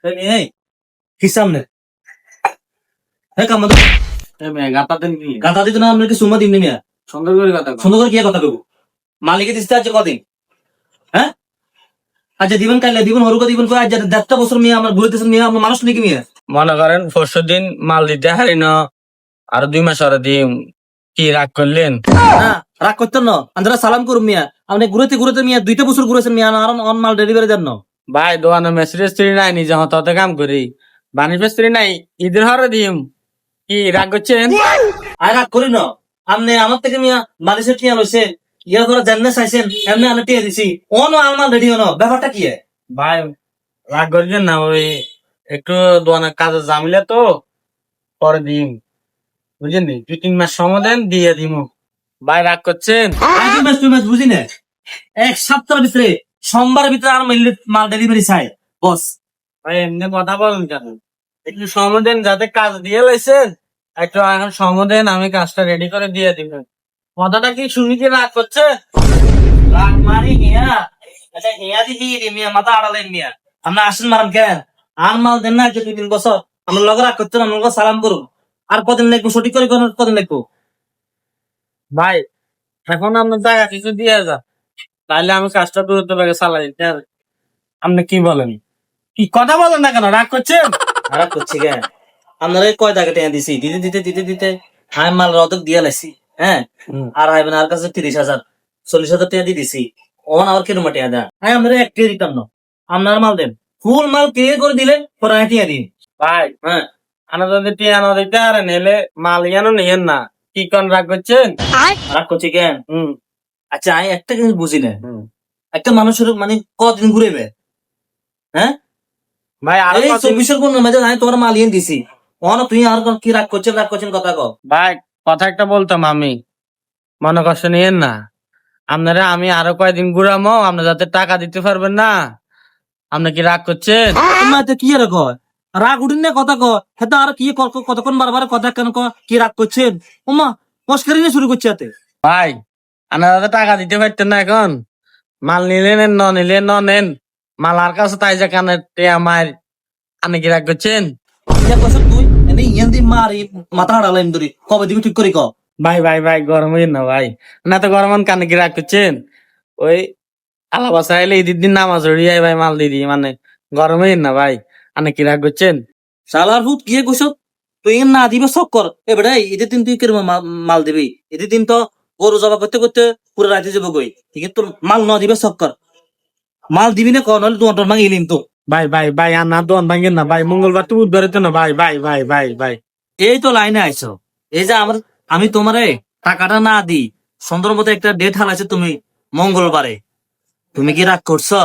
এই কি সামনে হ্যাঁ কাম গাতা দেন কি গাতা দিত না আমরা কি সুমা দিন নিয়া সুন্দর করে গাতা সুন্দর করে কি কথা কইব মালিকে দিতে আছে কদিন হ্যাঁ আচ্ছা দিবেন কাইলে দিবেন হরুকা দিবেন কই আজ 10টা বছর মিয়া আমরা ঘুরতেছেন মিয়া আমরা মানুষ নাকি মিয়া মনে করেন 400 দিন মাল দিতে হারি না আর 2 মাস আর দিন কি রাগ করলেন না রাগ করতেন না আমরা সালাম করুম মিয়া আপনি ঘুরতে ঘুরতে মিয়া 2টা বছর ঘুরেছেন মিয়া আর অন মাল ডেলিভারি দেন না ভাই দোয়ানো মেসেজ স্ত্রী নাই নিজে হতে কাম করি বাণিজ্য স্ত্রী নাই ঈদের হরে দিম কি রাগ করছেন আর রাগ করি না আপনি আমার থেকে মিয়া মালিশের টিয়া লইছেন ইয়া করে জানলে চাইছেন এমনি আমি টিয়া দিছি অন আমার রেডি হনো ব্যাপারটা কি ভাই রাগ করছেন না ওই একটু দোয়ানের কাজে জামিলে তো পরে দিম বুঝলেন 2-3 মাস সময় দেন দিয়ে দিমু ভাই রাগ করছেন তুই মাস বুঝি না এক সপ্তাহের ভিতরে সোমবারের ভিতরে আর মাল ডেলিভারি চাই বস ভাই এমনি কথা বলেন কেন একটু সময় দেন যাতে কাজ দিয়ে লাইছেন একটু এখন সময় দেন আমি কাজটা রেডি করে দিয়ে দিব কথাটা কি শুনি কি রাগ করছে রাগ মারি মিয়া আচ্ছা হিয়া দিবি রে মিয়া মাথা আড়ালেন মিয়া আমরা আসেন মারাম কেন আর মাল দেন না 2-3 বছর আমরা লগে রাগ করতে আমরা লগে সালাম করব আর কদিন লাগবো সঠিক করে কদিন লাগবো ভাই এখন আপনার টাকা কিছু দিয়ে যা তাহলে আমি কাজটা দূরত্ব ব্যাগে চালাই আপনি কি বলেন কি কথা বলেন না কেন রাগ করছেন রাগ করছি কেন আপনারা কয় টাকা টেয়া দিছি দিতে দিতে দিতে দিতে হাই মাল রদক দিয়া লাইছি হ্যাঁ আর আইবেন আর কাছে 30,000 40,000 টাকা দিয়ে দিছি ওন আবার কিরম টাকা দেন হ্যাঁ আমরা এক টাকা দিতাম না আপনার মাল দেন ফুল মাল ক্লিয়ার করে দিলেন পরে টাকা দিন ভাই হ্যাঁ আনা যদি টিয়া না দিতে আর নেলে মাল ইয়ানো নিয়েন না কি কোন রাগ করছেন রাগ করছি কেন হুম আচ্ছা আমি একটা জিনিস বুঝি না একটা মানুষের মানে কদিন ঘুরেবে হ্যাঁ ভাই আর এই 24 মাঝে আমি তোমার মাল ইয়ে দিছি ওন তুই আর কি রাগ করছেন কথা কও ভাই কথা একটা বলতাম আমি মনে কষ্ট নিয়েন না আপনারা আমি আরো কয়েকদিন ঘুরামো আপনার যাতে টাকা দিতে পারবেন না আপনি কি রাগ করছেন তোমার তো কি আর কয় রাগ উঠিন না কথা কয় হেতা আর কি কতক্ষণ বারবার কথা কেন কি রাগ করছেন ওমা মস্কারি নিয়ে শুরু করছে হাতে ভাই আপনারা যাতে টাকা দিতে পারতেন না এখন মাল নিলে নেন ন নিলে ন নেন মাল আর কাছে তাই যে কানে আমার আপনি কি রাগ করছেন ইয়া কইছ তুই এনে ইয়ান দি মারি মাথা হারালাম ধরি কবে দিবি ঠিক করে ক ভাই ভাই ভাই গরম হইন না ভাই না তো গরম কানে কি রাগ করছেন ওই আলাবাসা এলে ঈদের দিন নামাজ রড়িয়াই ভাই মাল দিয়ে দিই মানে গরম হইন না ভাই আপনি কি রাগ করছেন শালার ভূত কি কইছ তুই ইয়ান না দিবে সব কর এ বেটা ঈদের দিন তুই কিরম মাল দিবি ঈদের দিন তো গরু জবা করতে করতে পুরো রাতে যাবো গই ঠিক তোর মাল না দিবে সব কর মাল দিবি না কর নাহলে তোমার মাং ইলিম তো ভাই ভাই ভাই আর না দোয়ান ভাঙেন না ভাই মঙ্গলবার তো বুধবারে তো না ভাই ভাই ভাই ভাই ভাই এই তো লাইনে আইছো এই যে আমি তোমারে টাকাটা না দিই সুন্দর মতো একটা ডেট হালাইছে তুমি মঙ্গলবারে তুমি কি রাগ করছো